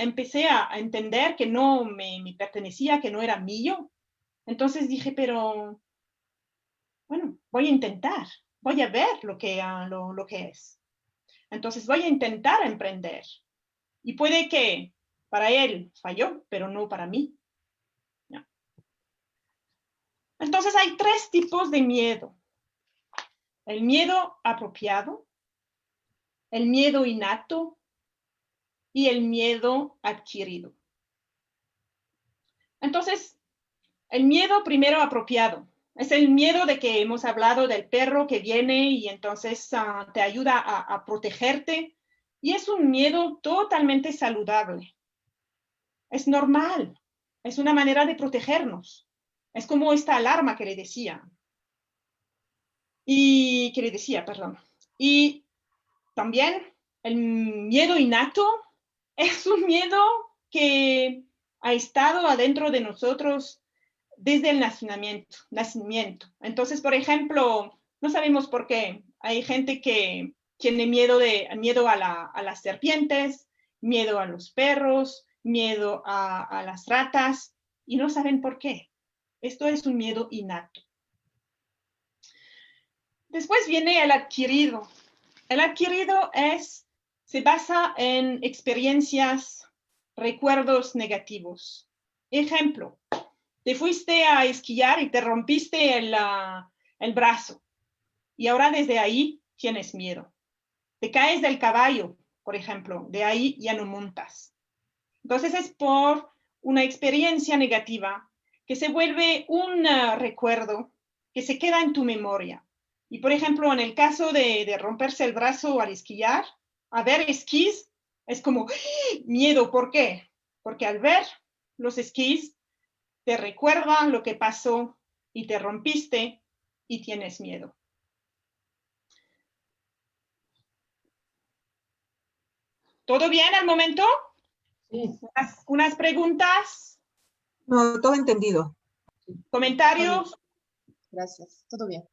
empecé a entender que no me pertenecía, que no era mío. Entonces dije, pero bueno, voy a intentar, voy a ver lo que es. Entonces voy a intentar emprender. Y puede que para él falló, pero no para mí. ¿No? Entonces hay tres tipos de miedo. El miedo apropiado, el miedo innato y el miedo adquirido. Entonces, el miedo primero apropiado. Es el miedo de que hemos hablado del perro que viene y entonces te ayuda a protegerte. Y es un miedo totalmente saludable. Es normal. Es una manera de protegernos. Es como esta alarma que le decía. Perdón. Y también el miedo innato es un miedo que ha estado adentro de nosotros desde el nacimiento. Entonces, por ejemplo, no sabemos por qué. Hay gente que tiene miedo a las serpientes, miedo a los perros, miedo a las ratas, y no saben por qué. Esto es un miedo innato. Después viene el adquirido. El adquirido se basa en experiencias, recuerdos negativos. Ejemplo, te fuiste a esquiar y te rompiste el brazo y ahora desde ahí tienes miedo. Te caes del caballo, por ejemplo, de ahí ya no montas. Entonces es por una experiencia negativa que se vuelve un recuerdo que se queda en tu memoria. Y por ejemplo, en el caso de romperse el brazo al esquiar, a ver esquís, es como miedo. ¿Por qué? Porque al ver los esquís, te recuerda lo que pasó y te rompiste y tienes miedo. ¿Todo bien al momento? Sí. Unas preguntas, No, todo entendido. comentarios. Gracias, todo bien.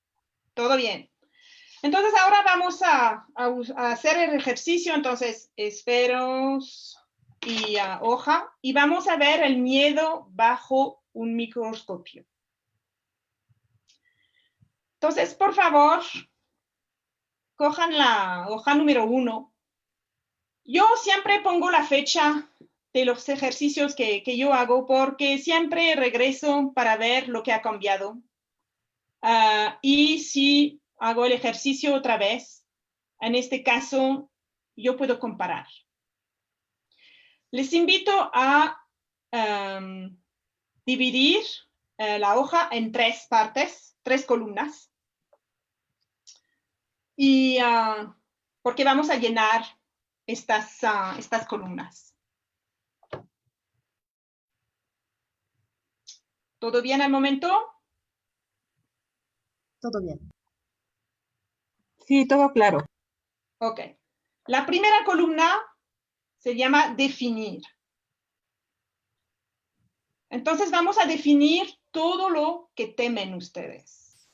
Todo bien. Entonces ahora vamos a hacer el ejercicio. Entonces, esferos y hoja. Y vamos a ver el miedo bajo un microscopio. Entonces, por favor, cojan la hoja número 1. Yo siempre pongo la fecha de los ejercicios que yo hago porque siempre regreso para ver lo que ha cambiado. Y si hago el ejercicio otra vez, en este caso, yo puedo comparar. Les invito a dividir la hoja en 3 partes, 3 columnas. Y porque vamos a llenar estas columnas. ¿Todo bien al momento? Todo bien. Sí, todo claro. Ok. La primera columna se llama definir. Entonces vamos a definir todo lo que temen ustedes.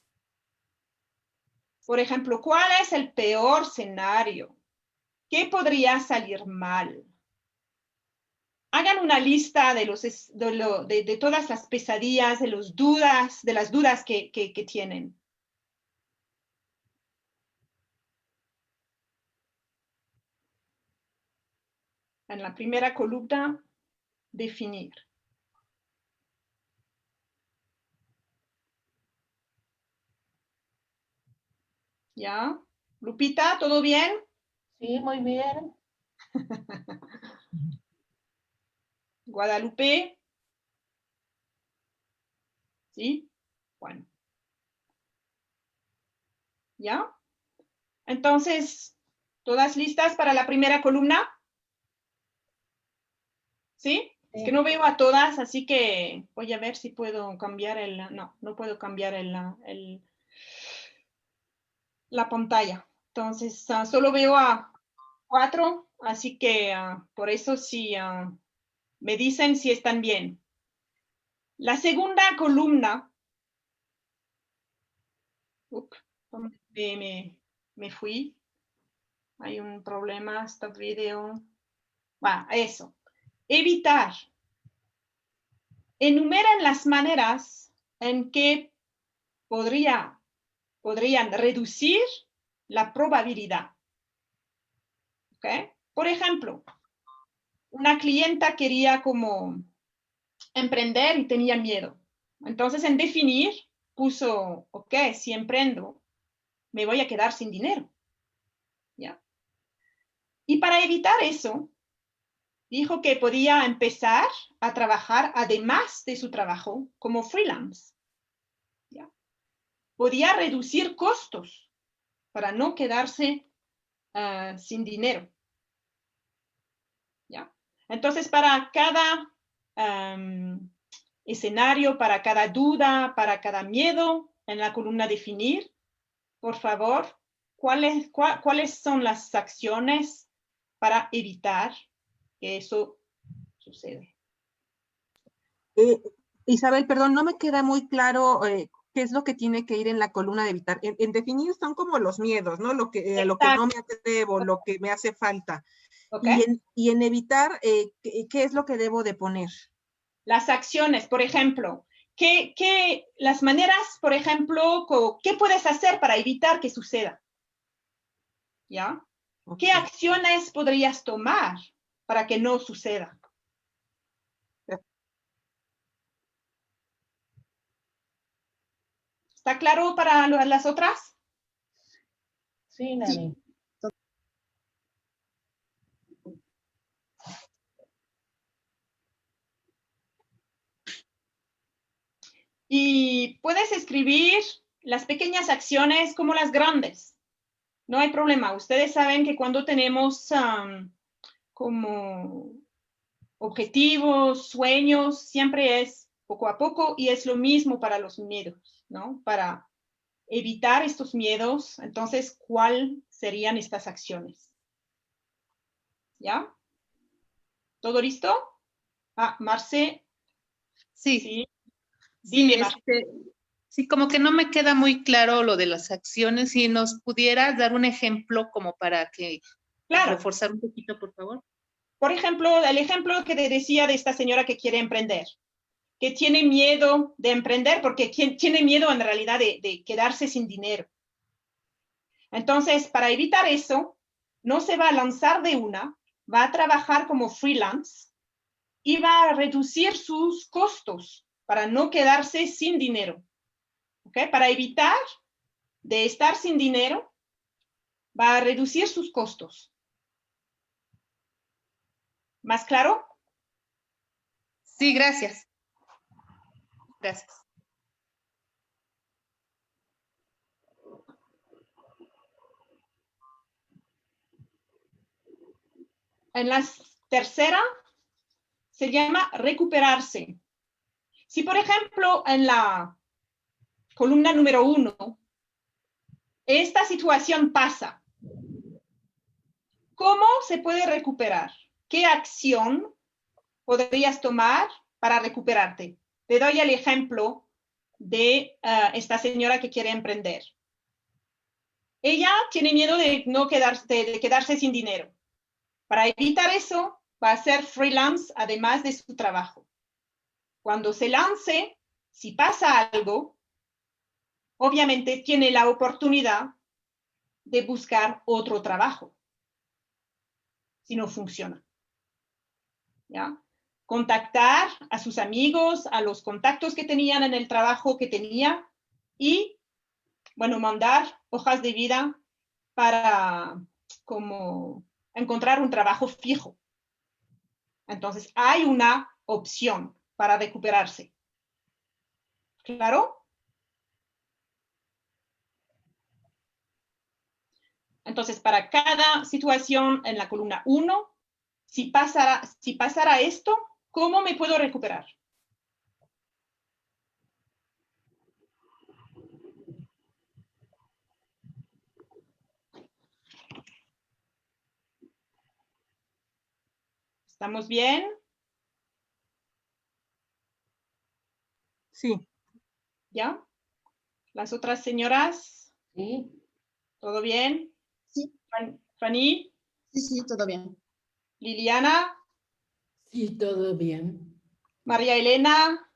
Por ejemplo, ¿cuál es el peor escenario? ¿Qué podría salir mal? Hagan una lista de todas las pesadillas, de las dudas que tienen. En la primera columna, definir. ¿Ya? Lupita, ¿todo bien? Sí, muy bien. Guadalupe. ¿Sí? Bueno. ¿Ya? Entonces, ¿todas listas para la primera columna? ¿Sí? Es que no veo a todas, así que voy a ver si puedo cambiar no puedo cambiar la pantalla. Entonces, solo veo a 4, así que por eso sí me dicen si están bien. La segunda columna, me fui. Hay un problema, este video. Eso. evitar. Enumeran las maneras en que podrían reducir la probabilidad. ¿Okay? Por ejemplo, una clienta quería como emprender y tenía miedo. Entonces, en definir, puso, ok, si emprendo, me voy a quedar sin dinero. ¿Ya? Y para evitar eso, dijo que podía empezar a trabajar además de su trabajo como freelance. ¿Ya? Podía reducir costos para no quedarse sin dinero. ¿Ya? Entonces, para cada escenario, para cada duda, para cada miedo, en la columna definir, por favor, ¿cuáles son las acciones para evitar que eso suceda? Isabel, perdón, no me queda muy claro qué es lo que tiene que ir en la columna de evitar. En definir son como los miedos, ¿no? Lo que no me atrevo, lo que me hace falta. ¿Okay? Y en evitar, ¿qué es lo que debo de poner? Las acciones, por ejemplo, las maneras, por ejemplo, ¿qué puedes hacer para evitar que suceda? ¿Ya? Okay. ¿Qué acciones podrías tomar para que no suceda? ¿Está claro para las otras? Sí, Nani. Y puedes escribir las pequeñas acciones como las grandes. No hay problema. Ustedes saben que cuando tenemos como objetivos, sueños, siempre es poco a poco y es lo mismo para los miedos, ¿no? Para evitar estos miedos, entonces, ¿cuáles serían estas acciones? ¿Ya? ¿Todo listo? Ah, Marce. Sí, Sí. sí, Dime, Marce. sí, como que no me queda muy claro lo de las acciones. Si nos pudieras dar un ejemplo como para Claro. reforzar un poquito, por favor. Por ejemplo, el ejemplo que te decía de esta señora que quiere emprender, que tiene miedo de emprender porque tiene miedo en realidad de quedarse sin dinero. Entonces, para evitar eso, no se va a lanzar de una, va a trabajar como freelance y va a reducir sus costos para no quedarse sin dinero. ¿Okay? Para evitar de estar sin dinero, va a reducir sus costos. ¿Más claro? Sí, gracias. Gracias. En la tercera se llama recuperarse. Si, por ejemplo, en la columna número 1, esta situación pasa, ¿cómo se puede recuperar? ¿Qué acción podrías tomar para recuperarte? Te doy el ejemplo de esta señora que quiere emprender. Ella tiene miedo de quedarse sin dinero. Para evitar eso, va a ser freelance además de su trabajo. Cuando se lance, si pasa algo, obviamente tiene la oportunidad de buscar otro trabajo, si no funciona. ¿Ya? Contactar a sus amigos, a los contactos que tenían en el trabajo que tenía y, bueno, mandar hojas de vida para como encontrar un trabajo fijo. Entonces, hay una opción para recuperarse. ¿Claro? Entonces, para cada situación en la columna 1, si pasara esto, ¿cómo me puedo recuperar? ¿Estamos bien? Sí. ¿Ya? ¿Las otras señoras? Sí. ¿Todo bien? Sí. Fanny? Sí, sí, todo bien. ¿Liliana? Sí, todo bien. María Elena.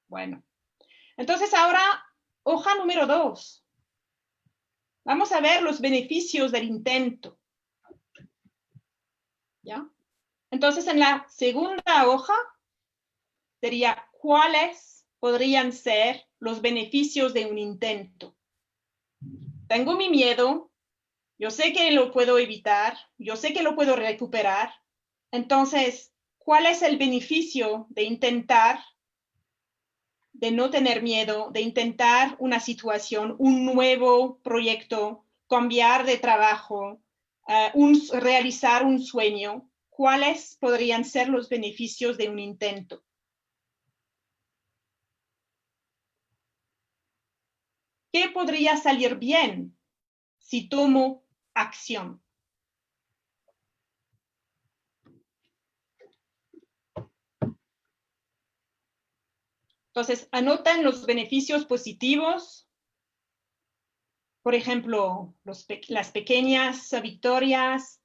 Bueno, entonces ahora, hoja número 2. Vamos a ver los beneficios del intento. ¿Ya? Entonces, en la segunda hoja sería cuáles podrían ser los beneficios de un intento. Tengo mi miedo, yo sé que lo puedo evitar, yo sé que lo puedo recuperar. Entonces, ¿cuál es el beneficio de intentar, de no tener miedo, de intentar una situación, un nuevo proyecto, cambiar de trabajo, realizar un sueño? ¿Cuáles podrían ser los beneficios de un intento? ¿Qué podría salir bien si tomo acción? Entonces, anoten los beneficios positivos. Por ejemplo, las pequeñas victorias,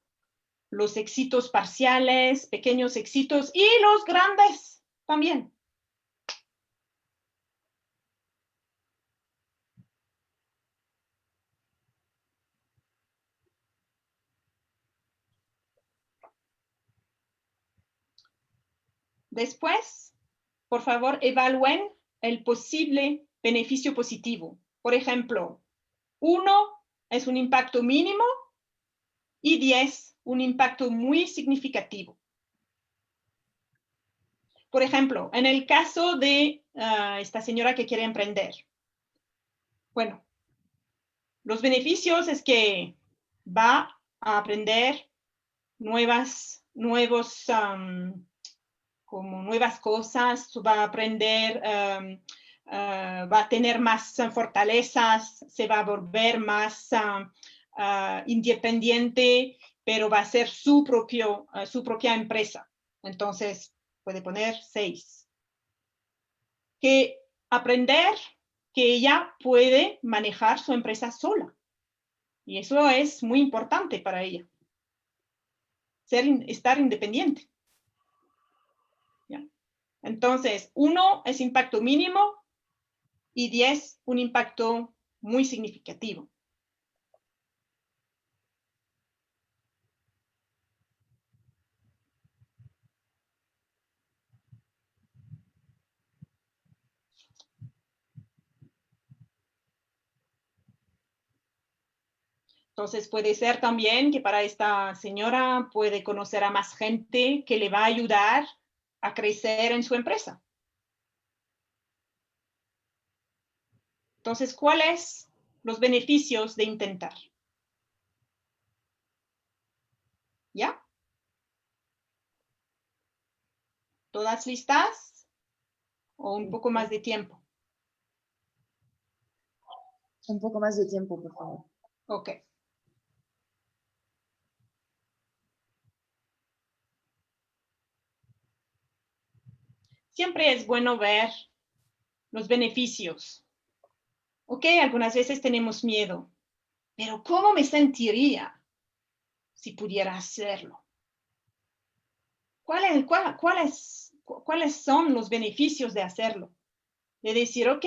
los éxitos parciales, pequeños éxitos y los grandes también. Después, por favor, evalúen el posible beneficio positivo. Por ejemplo, 1 es un impacto mínimo y 10 un impacto muy significativo. Por ejemplo, en el caso de esta señora que quiere emprender. Bueno, los beneficios es que va a aprender nuevas cosas, va a aprender, va a tener más fortalezas, se va a volver más independiente, pero va a ser su propia empresa. Entonces, puede poner 6. Que aprender que ella puede manejar su empresa sola. Y eso es muy importante para ella. Estar independiente. ¿Ya? Entonces, 1 es impacto mínimo y 10 un impacto muy significativo. Entonces, puede ser también que para esta señora puede conocer a más gente que le va a ayudar a crecer en su empresa. Entonces, ¿cuáles los beneficios de intentar? ¿Ya? ¿Todas listas? ¿O un poco más de tiempo? Un poco más de tiempo, por favor. Ok. Siempre es bueno ver los beneficios. Ok, algunas veces tenemos miedo, pero ¿cómo me sentiría si pudiera hacerlo? ¿Cuáles son los beneficios de hacerlo? De decir, ok,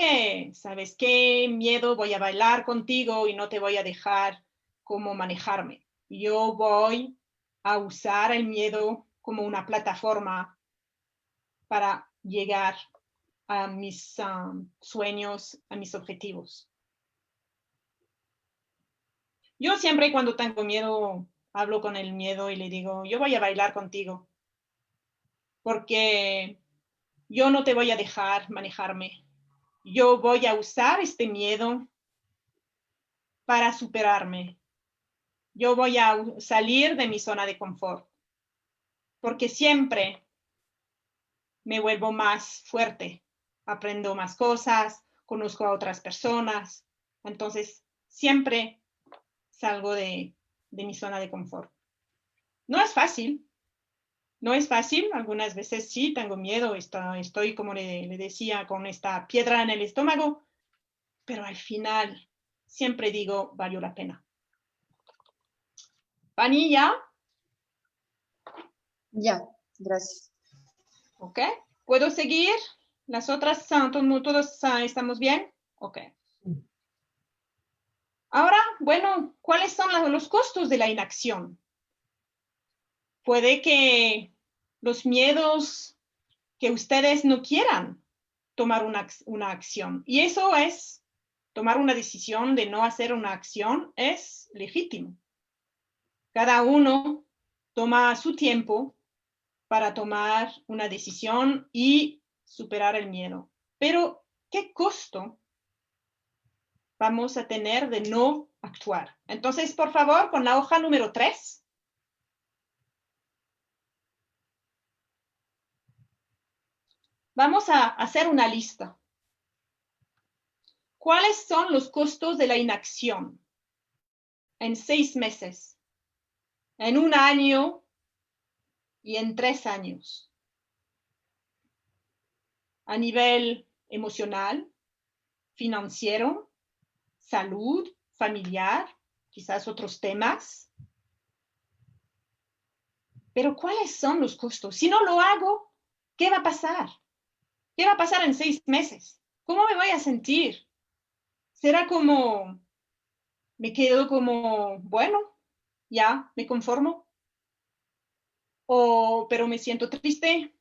¿sabes qué? Miedo, voy a bailar contigo y no te voy a dejar cómo manejarme. Yo voy a usar el miedo como una plataforma para llegar a mis sueños, a mis objetivos. Yo siempre cuando tengo miedo, hablo con el miedo y le digo, yo voy a bailar contigo, porque yo no te voy a dejar manejarme. Yo voy a usar este miedo para superarme. Yo voy a salir de mi zona de confort, porque siempre me vuelvo más fuerte, aprendo más cosas, conozco a otras personas, entonces siempre salgo de mi zona de confort. No es fácil, algunas veces sí tengo miedo, estoy como le decía, con esta piedra en el estómago, pero al final siempre digo, valió la pena. Pani, ¿ya? Ya, gracias. Ok. ¿Puedo seguir? ¿Las otras, todos estamos bien? Ok. Ahora, bueno, ¿cuáles son los costos de la inacción? Puede que los miedos que ustedes no quieran tomar una acción. Y eso es, tomar una decisión de no hacer una acción es legítimo. Cada uno toma su tiempo para tomar una decisión y superar el miedo. Pero, ¿qué costo vamos a tener de no actuar? Entonces, por favor, con la hoja número 3. Vamos a hacer una lista. ¿Cuáles son los costos de la inacción en 6 meses, en 1 año y en 3 años? A nivel emocional, financiero, salud, familiar, quizás otros temas. Pero ¿cuáles son los costos? Si no lo hago, ¿qué va a pasar? ¿Qué va a pasar en 6 meses? ¿Cómo me voy a sentir? ¿Será como, me quedo como, bueno, ya, me conformo? Pero me siento triste,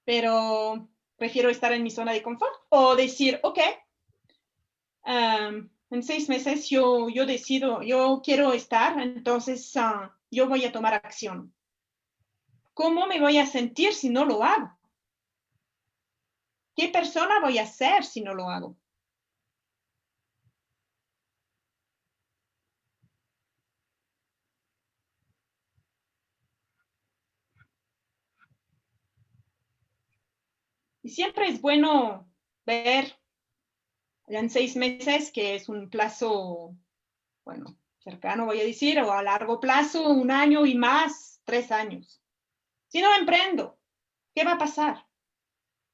pero prefiero estar en mi zona de confort. O decir, ok, en 6 meses yo decido, yo quiero estar, entonces yo voy a tomar acción. ¿Cómo me voy a sentir si no lo hago? ¿Qué persona voy a ser si no lo hago? Y siempre es bueno ver en 6 meses, que es un plazo, bueno, cercano voy a decir, o a largo plazo, 1 año y más, 3 años. Si no emprendo, ¿qué va a pasar?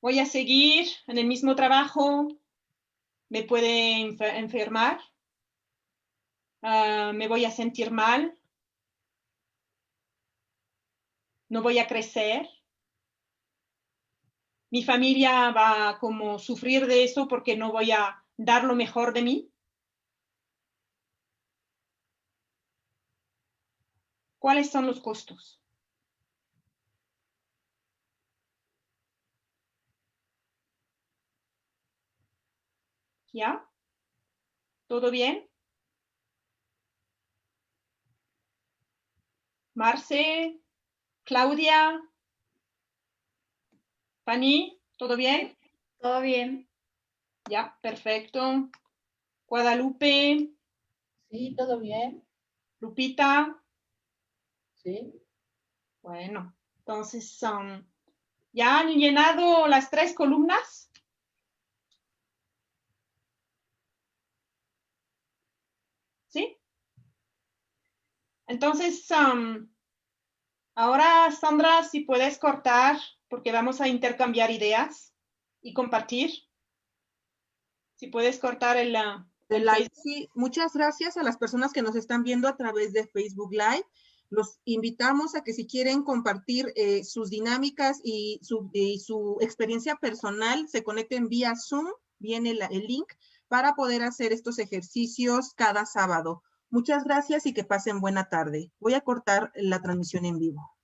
¿Voy a seguir en el mismo trabajo? ¿Me puede enfermar? ¿Me voy a sentir mal? ¿No voy a crecer? ¿Mi familia va a como sufrir de eso porque no voy a dar lo mejor de mí? ¿Cuáles son los costos? ¿Ya? ¿Todo bien? Marce, Claudia, Fanny, ¿todo bien? Todo bien. Ya, perfecto. Guadalupe, Sí, todo bien. Lupita. Sí. Bueno, entonces, ¿ya han llenado las 3 columnas? ¿Sí? Entonces, ahora, Sandra, si puedes cortar, porque vamos a intercambiar ideas y compartir. Si puedes cortar el live. Sí, muchas gracias a las personas que nos están viendo a través de Facebook Live. Los invitamos a que si quieren compartir sus dinámicas y su experiencia personal, se conecten vía Zoom, viene el link, para poder hacer estos ejercicios cada sábado. Muchas gracias y que pasen buena tarde. Voy a cortar la transmisión en vivo.